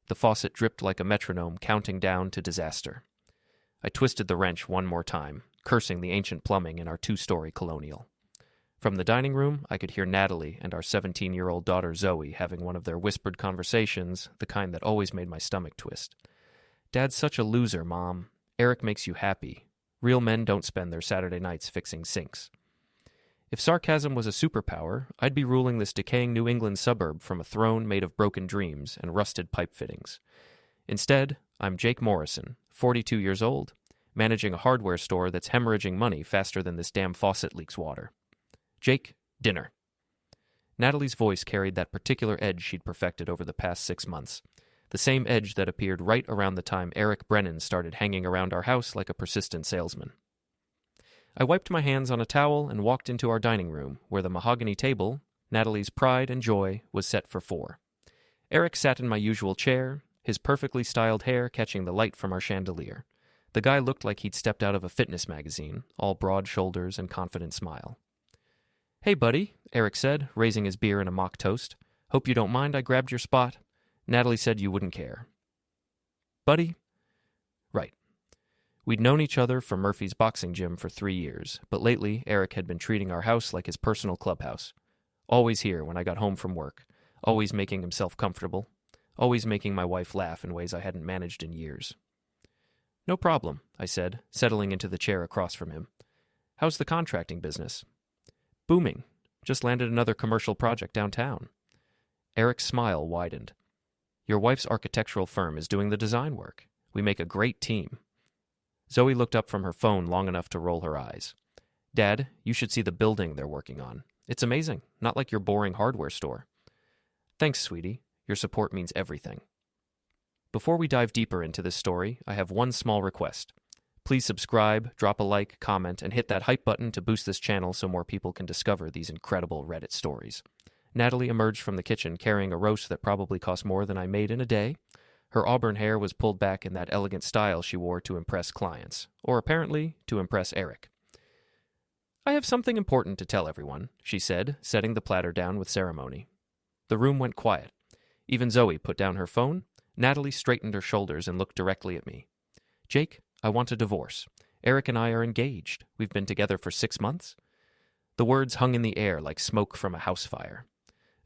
The faucet dripped like a metronome, counting down to disaster. I twisted the wrench one more time, cursing the ancient plumbing in our 2-story colonial. From the dining room, I could hear Natalie and our 17-year-old daughter Zoe having one of their whispered conversations, the kind that always made my stomach twist. "Dad's such a loser, Mom. Eric makes you happy. Real men don't spend their Saturday nights fixing sinks." If sarcasm was a superpower, I'd be ruling this decaying New England suburb from a throne made of broken dreams and rusted pipe fittings. Instead, I'm Jake Morrison, 42 years old, managing a hardware store that's hemorrhaging money faster than this damn faucet leaks water. "Jake, dinner." Natalie's voice carried that particular edge she'd perfected over the past 6 months, the same edge that appeared right around the time Eric Brennan started hanging around our house like a persistent salesman. I wiped my hands on a towel and walked into our dining room, where the mahogany table, Natalie's pride and joy, was set for 4. Eric sat in my usual chair, his perfectly styled hair catching the light from our chandelier. The guy looked like he'd stepped out of a fitness magazine, all broad shoulders and confident smile. "Hey, buddy," Eric said, raising his beer in a mock toast. "Hope you don't mind I grabbed your spot. Natalie said you wouldn't care." "Buddy?" Right. We'd known each other from Murphy's boxing gym for 3 years, but lately Eric had been treating our house like his personal clubhouse. Always here when I got home from work, always making himself comfortable, always making my wife laugh in ways I hadn't managed in years. "No problem," I said, settling into the chair across from him. "How's the contracting business?" "Booming. Just landed another commercial project downtown." Eric's smile widened. "Your wife's architectural firm is doing the design work. We make a great team." Zoe looked up from her phone long enough to roll her eyes. "Dad, you should see the building they're working on. It's amazing, not like your boring hardware store." "Thanks, sweetie. Your support means everything." Before we dive deeper into this story, I have one small request. Please subscribe, drop a like, comment, and hit that hype button to boost this channel so more people can discover these incredible Reddit stories. Natalie emerged from the kitchen carrying a roast that probably cost more than I made in a day. Her auburn hair was pulled back in that elegant style she wore to impress clients, or apparently to impress Eric. "I have something important to tell everyone," she said, setting the platter down with ceremony. The room went quiet. Even Zoe put down her phone. Natalie straightened her shoulders and looked directly at me. "Jake, I want a divorce. Eric and I are engaged. We've been together for 6 months." The words hung in the air like smoke from a house fire.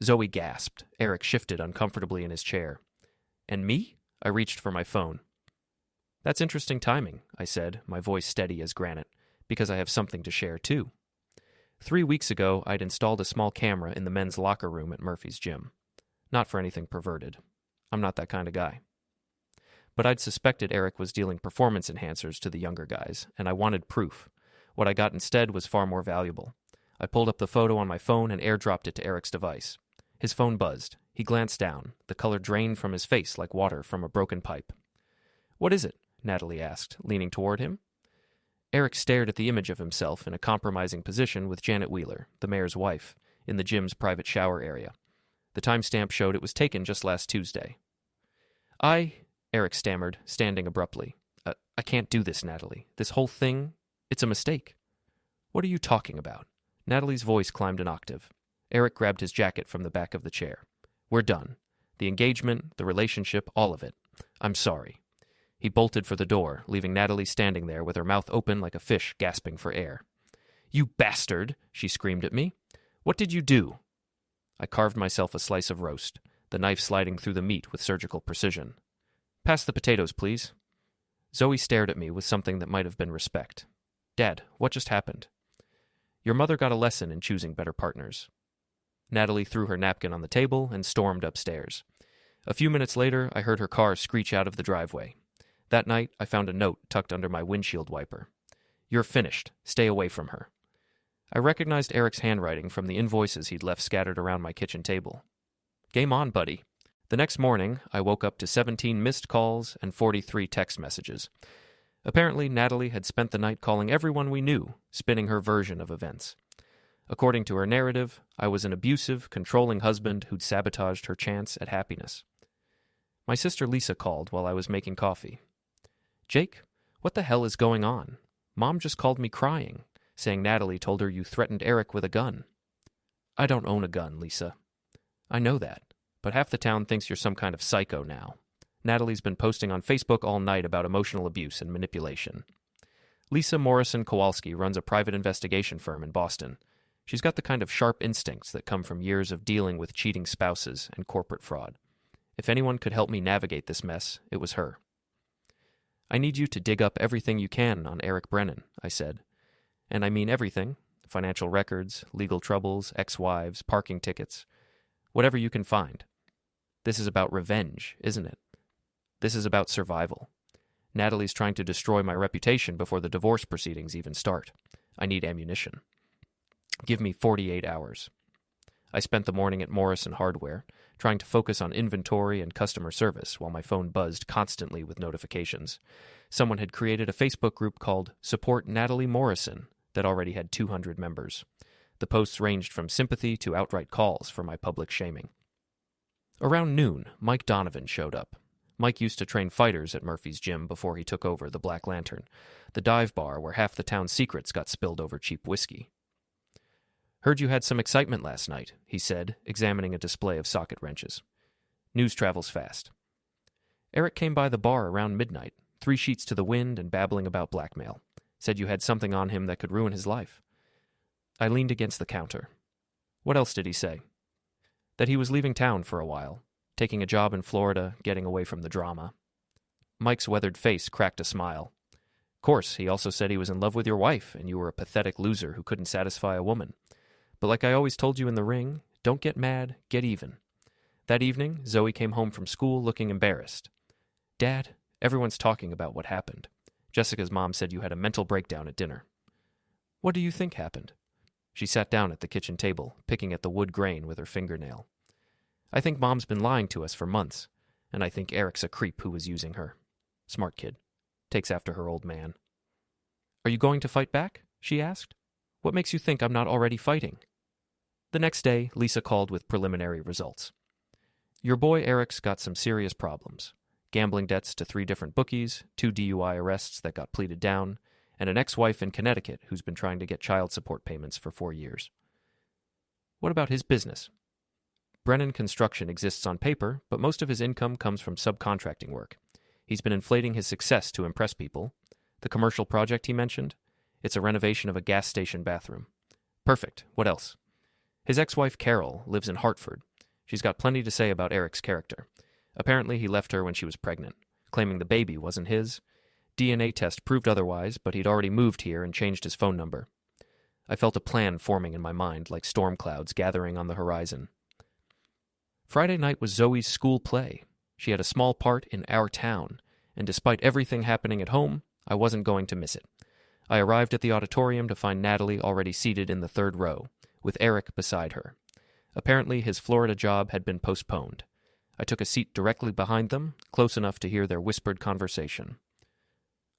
Zoe gasped. Eric shifted uncomfortably in his chair. "And me?" I reached for my phone. "That's interesting timing," I said, my voice steady as granite, "because I have something to share too." 3 weeks ago, I'd installed a small camera in the men's locker room at Murphy's gym. Not for anything perverted. I'm not that kind of guy. But I'd suspected Eric was dealing performance enhancers to the younger guys, and I wanted proof. What I got instead was far more valuable. I pulled up the photo on my phone and airdropped it to Eric's device. His phone buzzed. He glanced down. The color drained from his face like water from a broken pipe. "What is it?" Natalie asked, leaning toward him. Eric stared at the image of himself in a compromising position with Janet Wheeler, the mayor's wife, in the gym's private shower area. The timestamp showed it was taken just last Tuesday. Eric stammered, standing abruptly. I can't do this, Natalie. This whole thing, it's a mistake." "What are you talking about?" Natalie's voice climbed an octave. Eric grabbed his jacket from the back of the chair. "We're done. The engagement, the relationship, all of it. I'm sorry." He bolted for the door, leaving Natalie standing there with her mouth open like a fish gasping for air. "You bastard!" she screamed at me. "What did you do?" I carved myself a slice of roast, the knife sliding through the meat with surgical precision. "Pass the potatoes, please." Zoe stared at me with something that might have been respect. "Dad, what just happened?" "Your mother got a lesson in choosing better partners." Natalie threw her napkin on the table and stormed upstairs. A few minutes later, I heard her car screech out of the driveway. That night, I found a note tucked under my windshield wiper. "You're finished. Stay away from her." I recognized Eric's handwriting from the invoices he'd left scattered around my kitchen table. Game on, buddy. The next morning, I woke up to 17 missed calls and 43 text messages. Apparently, Natalie had spent the night calling everyone we knew, spinning her version of events. According to her narrative, I was an abusive, controlling husband who'd sabotaged her chance at happiness. My sister Lisa called while I was making coffee. "Jake, what the hell is going on? Mom just called me crying, saying Natalie told her you threatened Eric with a gun." "I don't own a gun, Lisa." "I know that, but half the town thinks you're some kind of psycho now." Natalie's been posting on Facebook all night about emotional abuse and manipulation. Lisa Morrison Kowalski runs a private investigation firm in Boston. She's got the kind of sharp instincts that come from years of dealing with cheating spouses and corporate fraud. If anyone could help me navigate this mess, it was her. I need you to dig up everything you can on Eric Brennan, I said. And I mean everything. Financial records, legal troubles, ex-wives, parking tickets. Whatever you can find. This is about revenge, isn't it? This is about survival. Natalie's trying to destroy my reputation before the divorce proceedings even start. I need ammunition. Give me 48 hours. I spent the morning at Morrison Hardware, trying to focus on inventory and customer service while my phone buzzed constantly with notifications. Someone had created a Facebook group called Support Natalie Morrison that already had 200 members. The posts ranged from sympathy to outright calls for my public shaming. Around noon, Mike Donovan showed up. Mike used to train fighters at Murphy's gym before he took over the Black Lantern, the dive bar where half the town's secrets got spilled over cheap whiskey. "Heard you had some excitement last night," he said, examining a display of socket wrenches. "News travels fast." "Eric came by the bar around midnight, 3 sheets to the wind and babbling about blackmail. Said you had something on him that could ruin his life." I leaned against the counter. "What else did he say?" "That he was leaving town for a while, taking a job in Florida, getting away from the drama." Mike's weathered face cracked a smile. "Course, he also said he was in love with your wife and you were a pathetic loser who couldn't satisfy a woman. But like I always told you in the ring, don't get mad, get even." That evening, Zoe came home from school looking embarrassed. "Dad, everyone's talking about what happened. Jessica's mom said you had a mental breakdown at dinner." "What do you think happened?" She sat down at the kitchen table, picking at the wood grain with her fingernail. "I think Mom's been lying to us for months, and I think Eric's a creep who was using her. Smart kid. Takes after her old man." "Are you going to fight back?" she asked. "What makes you think I'm not already fighting?" The next day, Lisa called with preliminary results. "Your boy Eric's got some serious problems. Gambling debts to 3 different bookies, 2 DUI arrests that got pleaded down, and an ex-wife in Connecticut who's been trying to get child support payments for 4 years." "What about his business?" "Brennan Construction exists on paper, but most of his income comes from subcontracting work. He's been inflating his success to impress people. The commercial project he mentioned? It's a renovation of a gas station bathroom." "Perfect. What else?" "His ex-wife Carol lives in Hartford. She's got plenty to say about Eric's character. Apparently he left her when she was pregnant, claiming the baby wasn't his. DNA test proved otherwise, but he'd already moved here and changed his phone number." I felt a plan forming in my mind like storm clouds gathering on the horizon. Friday night was Zoe's school play. She had a small part in Our Town, and despite everything happening at home, I wasn't going to miss it. I arrived at the auditorium to find Natalie already seated in the 3rd row, with Eric beside her. Apparently his Florida job had been postponed. I took a seat directly behind them, close enough to hear their whispered conversation.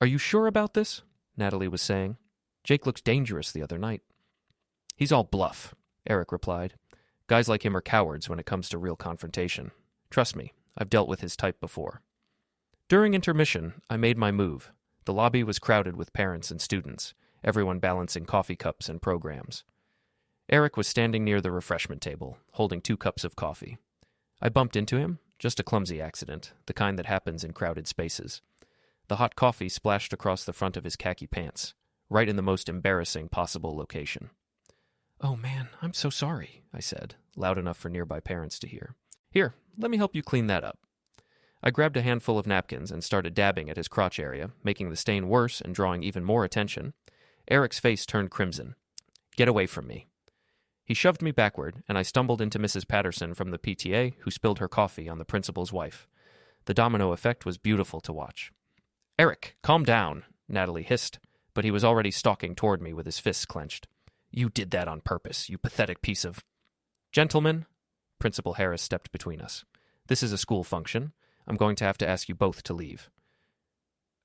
"Are you sure about this?" Natalie was saying. "Jake looked dangerous the other night." "He's all bluff," Eric replied. "Guys like him are cowards when it comes to real confrontation. Trust me, I've dealt with his type before." During intermission, I made my move. The lobby was crowded with parents and students, everyone balancing coffee cups and programs. Eric was standing near the refreshment table, holding 2 cups of coffee. I bumped into him, just a clumsy accident, the kind that happens in crowded spaces. The hot coffee splashed across the front of his khaki pants, right in the most embarrassing possible location. "Oh man, I'm so sorry," I said, loud enough for nearby parents to hear. "Here, let me help you clean that up." I grabbed a handful of napkins and started dabbing at his crotch area, making the stain worse and drawing even more attention. Eric's face turned crimson. "Get away from me." He shoved me backward, and I stumbled into Mrs. Patterson from the PTA, who spilled her coffee on the principal's wife. The domino effect was beautiful to watch. "Eric, calm down," Natalie hissed, but he was already stalking toward me with his fists clenched. "You did that on purpose, you pathetic piece of—" "Gentlemen," Principal Harris stepped between us. "This is a school function. I'm going to have to ask you both to leave."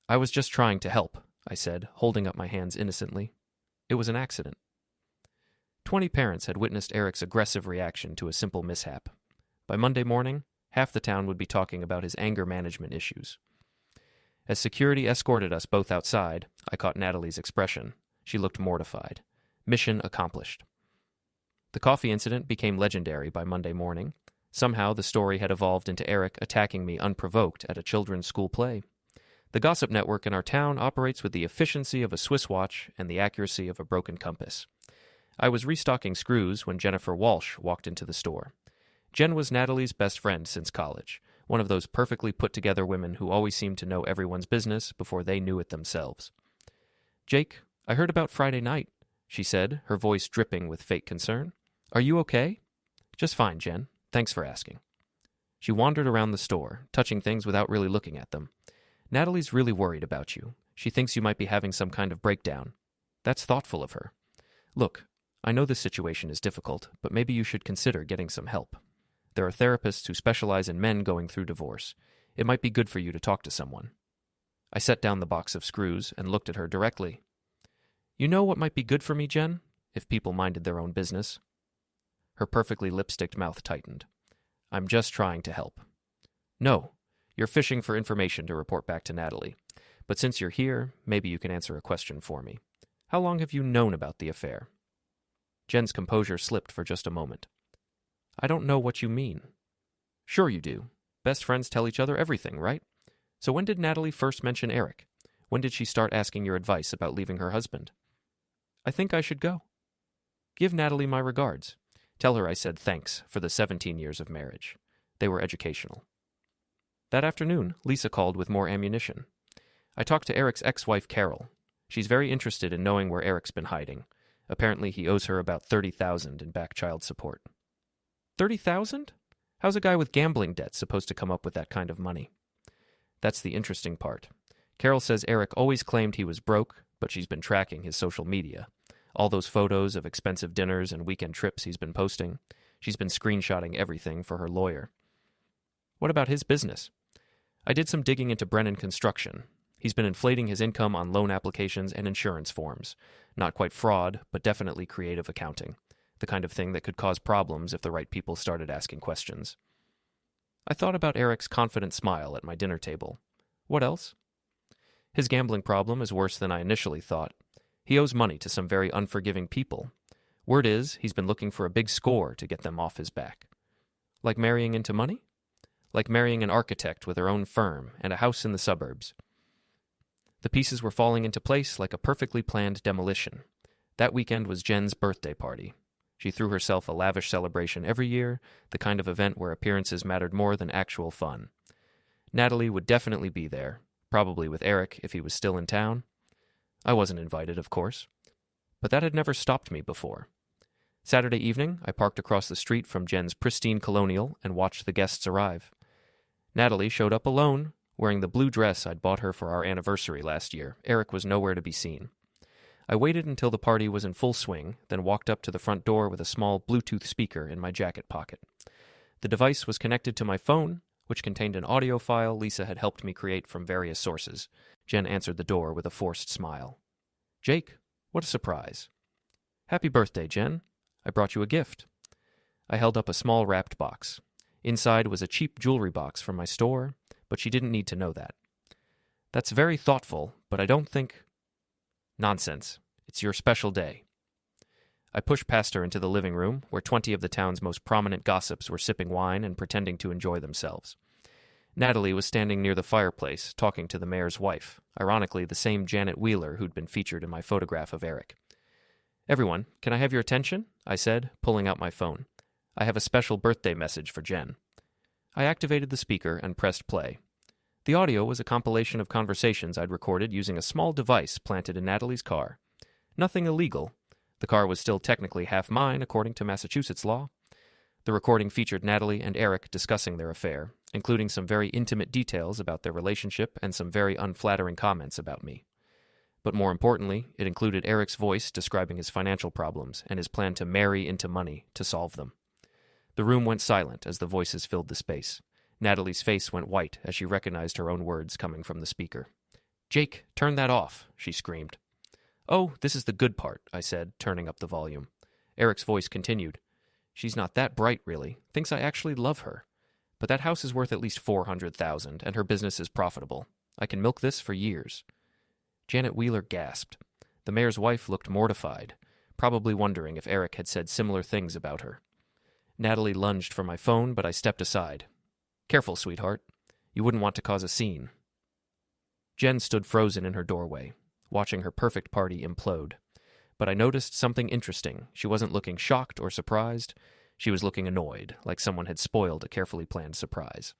"I was just trying to help," I said, holding up my hands innocently. "It was an accident." 20 parents had witnessed Eric's aggressive reaction to a simple mishap. By Monday morning, half the town would be talking about his anger management issues. As security escorted us both outside, I caught Natalie's expression. She looked mortified. Mission accomplished. The coffee incident became legendary by Monday morning. Somehow the story had evolved into Eric attacking me unprovoked at a children's school play. The gossip network in our town operates with the efficiency of a Swiss watch and the accuracy of a broken compass. I was restocking screws when Jennifer Walsh walked into the store. Jen was Natalie's best friend since college, one of those perfectly put-together women who always seemed to know everyone's business before they knew it themselves. "Jake, I heard about Friday night," she said, her voice dripping with fake concern. "Are you okay?" "Just fine, Jen. Thanks for asking." She wandered around the store, touching things without really looking at them. "Natalie's really worried about you. She thinks you might be having some kind of breakdown." "That's thoughtful of her." "Look, I know this situation is difficult, but maybe you should consider getting some help. There are therapists who specialize in men going through divorce. It might be good for you to talk to someone." I set down the box of screws and looked at her directly. "You know what might be good for me, Jen? If people minded their own business." Her perfectly lipsticked mouth tightened. "I'm just trying to help." "No, you're fishing for information to report back to Natalie. But since you're here, maybe you can answer a question for me. How long have you known about the affair?" Jen's composure slipped for just a moment. "I don't know what you mean." "Sure you do. Best friends tell each other everything, right? So when did Natalie first mention Eric? When did she start asking your advice about leaving her husband?" "I think I should go." "Give Natalie my regards. Tell her I said thanks for the 17 years of marriage. They were educational." That afternoon, Lisa called with more ammunition. I talked to Eric's ex-wife, Carol. She's very interested in knowing where Eric's been hiding. Apparently he owes her about $30,000 in back child support. $30,000? How's a guy with gambling debts supposed to come up with that kind of money? That's the interesting part. Carol says Eric always claimed he was broke, but she's been tracking his social media. All those photos of expensive dinners and weekend trips he's been posting. She's been screenshotting everything for her lawyer. What about his business? I did some digging into Brennan Construction. He's been inflating his income on loan applications and insurance forms. Not quite fraud, but definitely creative accounting. The kind of thing that could cause problems if the right people started asking questions. I thought about Eric's confident smile at my dinner table. What else? His gambling problem is worse than I initially thought. He owes money to some very unforgiving people. Word is, he's been looking for a big score to get them off his back. Like marrying into money? Like marrying an architect with her own firm and a house in the suburbs. The pieces were falling into place like a perfectly planned demolition. That weekend was Jen's birthday party. She threw herself a lavish celebration every year, the kind of event where appearances mattered more than actual fun. Natalie would definitely be there, probably with Eric if he was still in town. I wasn't invited, of course. But that had never stopped me before. Saturday evening, I parked across the street from Jen's pristine colonial and watched the guests arrive. Natalie showed up alone, wearing the blue dress I'd bought her for our anniversary last year. Eric was nowhere to be seen. I waited until the party was in full swing, then walked up to the front door with a small Bluetooth speaker in my jacket pocket. The device was connected to my phone, which contained an audio file Lisa had helped me create from various sources. Jen answered the door with a forced smile. "Jake, what a surprise." "Happy birthday, Jen. I brought you a gift." I held up a small wrapped box. Inside was a cheap jewelry box from my store, but she didn't need to know that. "That's very thoughtful, but I don't think—" "Nonsense. It's your special day." I pushed past her into the living room, where 20 of the town's most prominent gossips were sipping wine and pretending to enjoy themselves. Natalie was standing near the fireplace, talking to the mayor's wife, ironically the same Janet Wheeler who'd been featured in my photograph of Eric. "Everyone, can I have your attention?" I said, pulling out my phone. "I have a special birthday message for Jen." I activated the speaker and pressed play. The audio was a compilation of conversations I'd recorded using a small device planted in Natalie's car. Nothing illegal. The car was still technically half mine, according to Massachusetts law. The recording featured Natalie and Eric discussing their affair, including some very intimate details about their relationship and some very unflattering comments about me. But more importantly, it included Eric's voice describing his financial problems and his plan to marry into money to solve them. The room went silent as the voices filled the space. Natalie's face went white as she recognized her own words coming from the speaker. "Jake, turn that off," she screamed. "Oh, this is the good part," I said, turning up the volume. Eric's voice continued. "She's not that bright, really. Thinks I actually love her. But that house is worth at least $400,000, and her business is profitable. I can milk this for years." Janet Wheeler gasped. The mayor's wife looked mortified, probably wondering if Eric had said similar things about her. Natalie lunged for my phone, but I stepped aside. "Careful, sweetheart. You wouldn't want to cause a scene." Jen stood frozen in her doorway, watching her perfect party implode. But I noticed something interesting. She wasn't looking shocked or surprised. She was looking annoyed, like someone had spoiled a carefully planned surprise.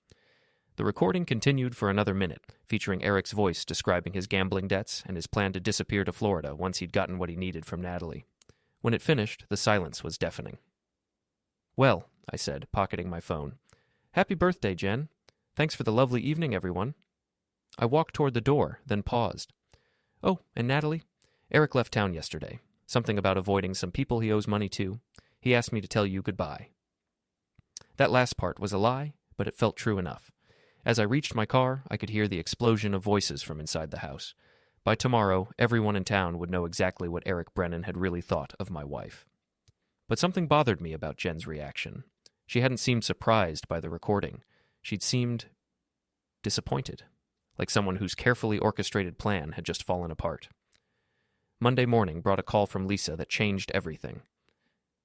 The recording continued for another minute, featuring Eric's voice describing his gambling debts and his plan to disappear to Florida once he'd gotten what he needed from Natalie. When it finished, the silence was deafening. "Well," I said, pocketing my phone. "Happy birthday, Jen. Thanks for the lovely evening, everyone." I walked toward the door, then paused. "Oh, and Natalie? Eric left town yesterday. Something about avoiding some people he owes money to. He asked me to tell you goodbye." That last part was a lie, but it felt true enough. As I reached my car, I could hear the explosion of voices from inside the house. By tomorrow, everyone in town would know exactly what Eric Brennan had really thought of my wife. But something bothered me about Jen's reaction. She hadn't seemed surprised by the recording. She'd seemed disappointed, like someone whose carefully orchestrated plan had just fallen apart. Monday morning brought a call from Lisa that changed everything.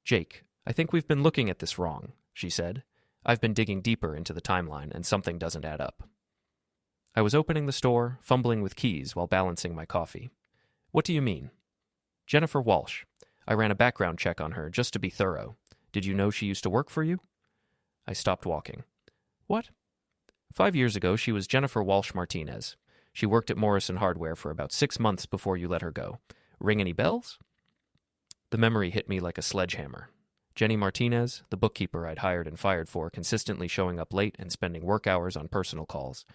"Jake, I think we've been looking at this wrong," she said. "I've been digging deeper into the timeline, and something doesn't add up." I was opening the store, fumbling with keys while balancing my coffee. "What do you mean?" "Jennifer Walsh. I ran a background check on her just to be thorough. Did you know she used to work for you?" I stopped walking. "What?" 5 years ago, she was Jennifer Walsh Martinez. She worked at Morrison Hardware for about 6 months before you let her go. Ring any bells?" The memory hit me like a sledgehammer. Jenny Martinez, the bookkeeper I'd hired and fired for, consistently showing up late and spending work hours on personal calls.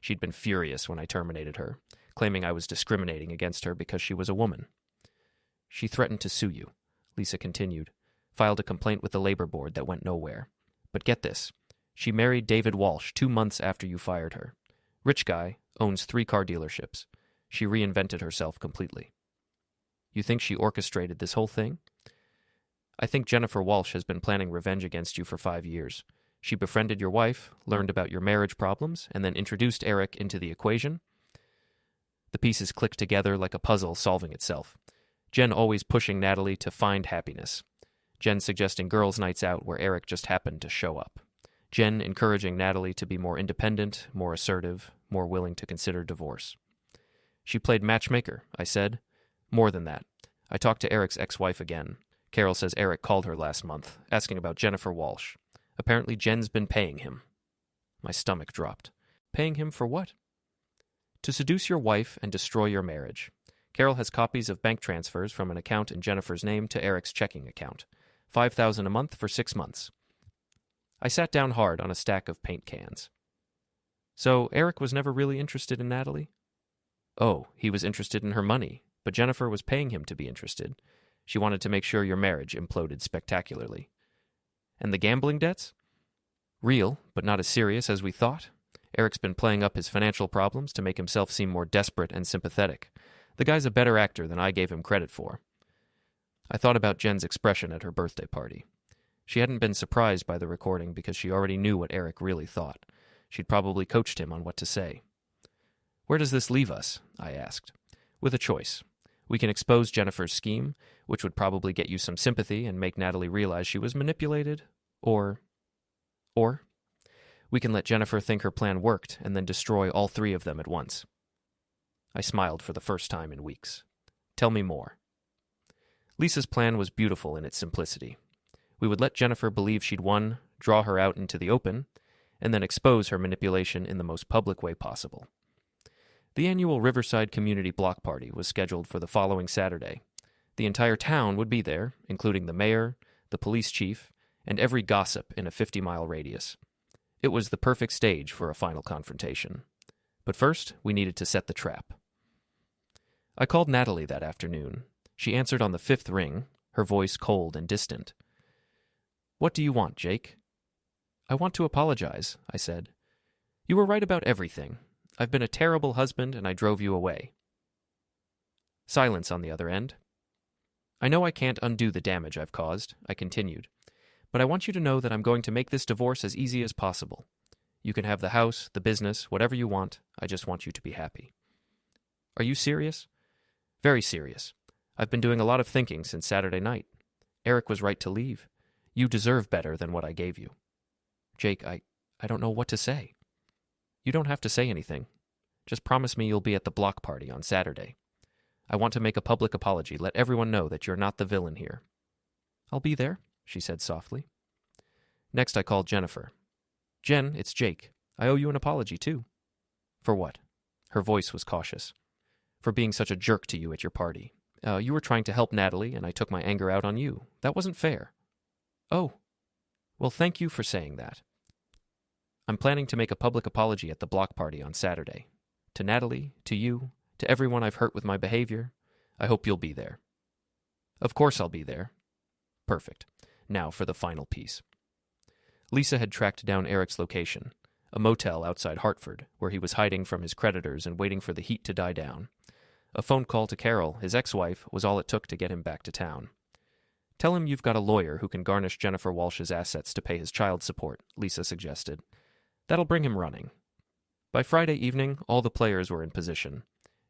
She'd been furious when I terminated her, claiming I was discriminating against her because she was a woman. "She threatened to sue you," Lisa continued. "Filed a complaint with the labor board that went nowhere. But get this. She married David Walsh 2 months after you fired her. Rich guy, owns 3 car dealerships. She reinvented herself completely." "You think she orchestrated this whole thing?" "I think Jennifer Walsh has been planning revenge against you for 5 years. She befriended your wife, learned about your marriage problems, and then introduced Eric into the equation." The pieces clicked together like a puzzle solving itself. Jen always pushing Natalie to find happiness. Jen suggesting girls' nights out where Eric just happened to show up. Jen encouraging Natalie to be more independent, more assertive, more willing to consider divorce. "She played matchmaker," I said. "More than that. I talked to Eric's ex-wife again. Carol says Eric called her last month, asking about Jennifer Walsh. Apparently Jen's been paying him." My stomach dropped. "Paying him for what?" "To seduce your wife and destroy your marriage. Carol has copies of bank transfers from an account in Jennifer's name to Eric's checking account. $5,000 a month for 6 months. I sat down hard on a stack of paint cans. "So Eric was never really interested in Natalie?" "Oh, he was interested in her money, but Jennifer was paying him to be interested. She wanted to make sure your marriage imploded spectacularly." "And the gambling debts?" "Real, but not as serious as we thought. Eric's been playing up his financial problems to make himself seem more desperate and sympathetic. The guy's a better actor than I gave him credit for." I thought about Jen's expression at her birthday party. She hadn't been surprised by the recording because she already knew what Eric really thought. She'd probably coached him on what to say. "Where does this leave us?" I asked. "With a choice. We can expose Jennifer's scheme, which would probably get you some sympathy and make Natalie realize she was manipulated, or we can let Jennifer think her plan worked and then destroy all 3 of them at once." I smiled for the first time in weeks. "Tell me more." Lisa's plan was beautiful in its simplicity. We would let Jennifer believe she'd won, draw her out into the open, and then expose her manipulation in the most public way possible. The annual Riverside Community Block Party was scheduled for the following Saturday. The entire town would be there, including the mayor, the police chief, and every gossip in a 50-mile radius. It was the perfect stage for a final confrontation. But first, we needed to set the trap. I called Natalie that afternoon. She answered on the 5th ring, her voice cold and distant. "What do you want, Jake?" "I want to apologize," I said. "You were right about everything. I've been a terrible husband and I drove you away." Silence on the other end. "I know I can't undo the damage I've caused," I continued, "but I want you to know that I'm going to make this divorce as easy as possible. You can have the house, the business, whatever you want. I just want you to be happy." "Are you serious?" "Very serious. I've been doing a lot of thinking since Saturday night. Eric was right to leave. You deserve better than what I gave you. Jake, I don't know what to say. You don't have to say anything. Just promise me you'll be at the block party on Saturday. I want to make a public apology. Let everyone know that you're not the villain here. I'll be there, she said softly. Next, I called Jennifer. Jen, it's Jake. I owe you an apology, too. For what? Her voice was cautious. For being such a jerk to you at your party. You were trying to help Natalie, and I took my anger out on you. That wasn't fair. Oh. Well, thank you for saying that. I'm planning to make a public apology at the block party on Saturday. To Natalie, to you, to everyone I've hurt with my behavior. I hope you'll be there. Of course I'll be there. Perfect. Now for the final piece. Lisa had tracked down Eric's location, a motel outside Hartford, where he was hiding from his creditors and waiting for the heat to die down. A phone call to Carol, his ex-wife, was all it took to get him back to town. Tell him you've got a lawyer who can garnish Jennifer Walsh's assets to pay his child support, Lisa suggested. That'll bring him running. By Friday evening, all the players were in position.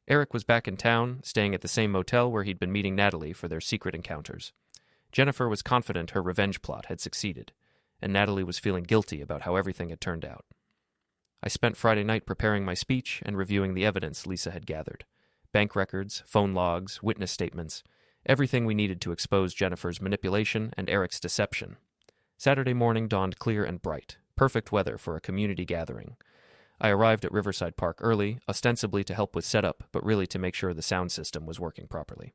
Eric was back in town, staying at the same motel where he'd been meeting Natalie for their secret encounters. Jennifer was confident her revenge plot had succeeded, and Natalie was feeling guilty about how everything had turned out. I spent Friday night preparing my speech and reviewing the evidence Lisa had gathered. Bank records, phone logs, witness statements, everything we needed to expose Jennifer's manipulation and Eric's deception. Saturday morning dawned clear and bright, perfect weather for a community gathering. I arrived at Riverside Park early, ostensibly to help with setup, but really to make sure the sound system was working properly.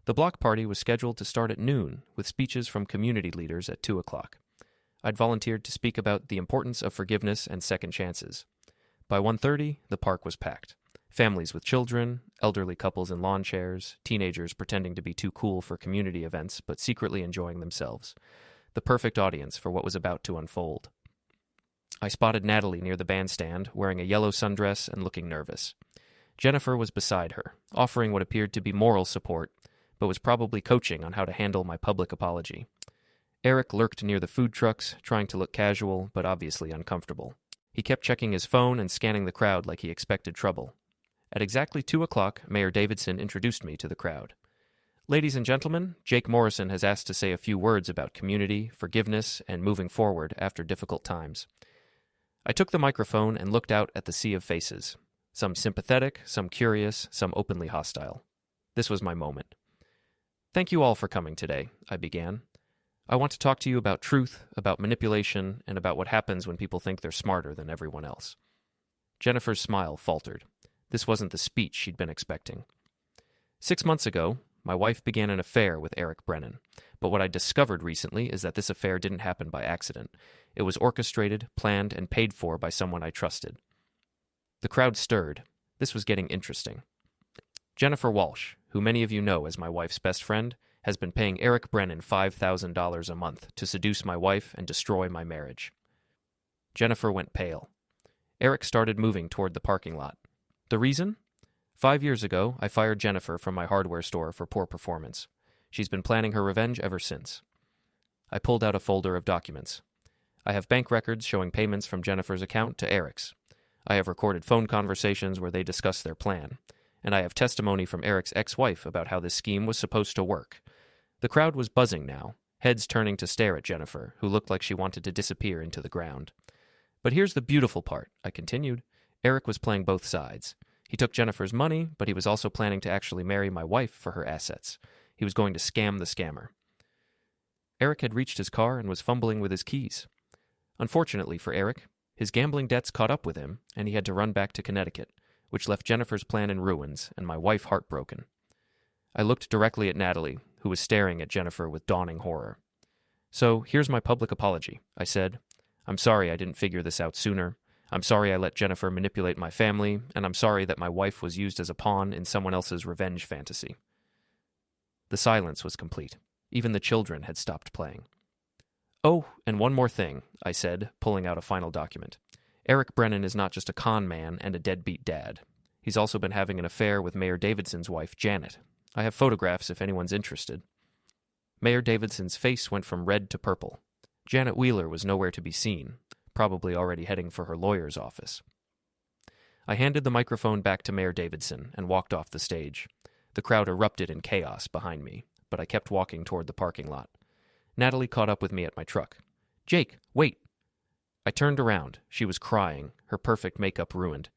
The block party was scheduled to start at noon, with speeches from community leaders at 2 o'clock. I'd volunteered to speak about the importance of forgiveness and second chances. By 1:30, the park was packed. Families with children, elderly couples in lawn chairs, teenagers pretending to be too cool for community events but secretly enjoying themselves. The perfect audience for what was about to unfold. I spotted Natalie near the bandstand, wearing a yellow sundress and looking nervous. Jennifer was beside her, offering what appeared to be moral support, but was probably coaching on how to handle my public apology. Eric lurked near the food trucks, trying to look casual, but obviously uncomfortable. He kept checking his phone and scanning the crowd like he expected trouble. At exactly 2 o'clock, Mayor Davidson introduced me to the crowd. Ladies and gentlemen, Jake Morrison has asked to say a few words about community, forgiveness, and moving forward after difficult times. I took the microphone and looked out at the sea of faces, some sympathetic, some curious, some openly hostile. This was my moment. Thank you all for coming today, I began. I want to talk to you about truth, about manipulation, and about what happens when people think they're smarter than everyone else. Jennifer's smile faltered. This wasn't the speech she'd been expecting. 6 months ago, my wife began an affair with Eric Brennan, but what I discovered recently is that this affair didn't happen by accident. It was orchestrated, planned, and paid for by someone I trusted. The crowd stirred. This was getting interesting. Jennifer Walsh, who many of you know as my wife's best friend, has been paying Eric Brennan $5,000 a month to seduce my wife and destroy my marriage. Jennifer went pale. Eric started moving toward the parking lot. The reason? 5 years ago, I fired Jennifer from my hardware store for poor performance. She's been planning her revenge ever since. I pulled out a folder of documents. I have bank records showing payments from Jennifer's account to Eric's. I have recorded phone conversations where they discuss their plan. And I have testimony from Eric's ex-wife about how this scheme was supposed to work. The crowd was buzzing now, heads turning to stare at Jennifer, who looked like she wanted to disappear into the ground. But here's the beautiful part, I continued. Eric was playing both sides. He took Jennifer's money, but he was also planning to actually marry my wife for her assets. He was going to scam the scammer. Eric had reached his car and was fumbling with his keys. Unfortunately for Eric, his gambling debts caught up with him, and he had to run back to Connecticut, which left Jennifer's plan in ruins and my wife heartbroken. I looked directly at Natalie, who was staring at Jennifer with dawning horror. So, here's my public apology, I said. I'm sorry I didn't figure this out sooner. I'm sorry I let Jennifer manipulate my family, and I'm sorry that my wife was used as a pawn in someone else's revenge fantasy. The silence was complete. Even the children had stopped playing. Oh, and one more thing, I said, pulling out a final document. Eric Brennan is not just a con man and a deadbeat dad. He's also been having an affair with Mayor Davidson's wife, Janet. I have photographs if anyone's interested. Mayor Davidson's face went from red to purple. Janet Wheeler was nowhere to be seen, probably already heading for her lawyer's office. I handed the microphone back to Mayor Davidson and walked off the stage. The crowd erupted in chaos behind me, but I kept walking toward the parking lot. Natalie caught up with me at my truck. "Jake, wait!" I turned around. She was crying, her perfect makeup ruined.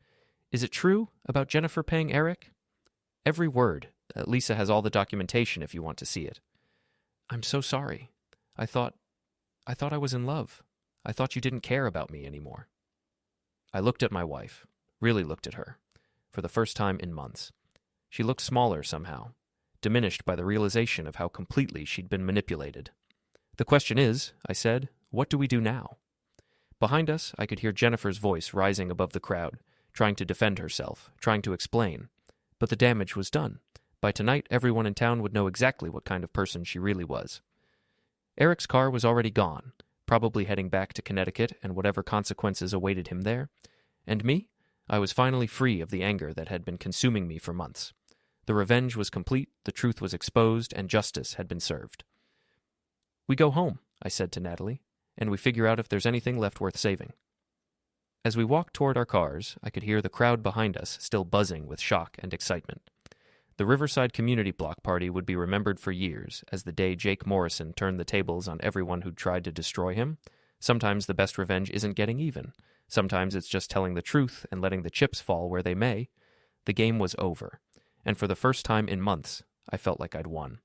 "Is it true about Jennifer paying Eric?" "Every word. Lisa has all the documentation if you want to see it." "I'm so sorry. I thought I was in love. I thought you didn't care about me anymore." I looked at my wife, really looked at her, for the first time in months. She looked smaller somehow, diminished by the realization of how completely she'd been manipulated. "The question is," I said, "what do we do now?" Behind us, I could hear Jennifer's voice rising above the crowd, trying to defend herself, trying to explain. But the damage was done. By tonight, everyone in town would know exactly what kind of person she really was. Eric's car was already gone, probably heading back to Connecticut and whatever consequences awaited him there. And me? I was finally free of the anger that had been consuming me for months. The revenge was complete, the truth was exposed, and justice had been served. "We go home," I said to Natalie, "and we figure out if there's anything left worth saving." As we walked toward our cars, I could hear the crowd behind us still buzzing with shock and excitement. The Riverside Community Block Party would be remembered for years as the day Jake Morrison turned the tables on everyone who'd tried to destroy him. Sometimes the best revenge isn't getting even. Sometimes it's just telling the truth and letting the chips fall where they may. The game was over, and for the first time in months, I felt like I'd won.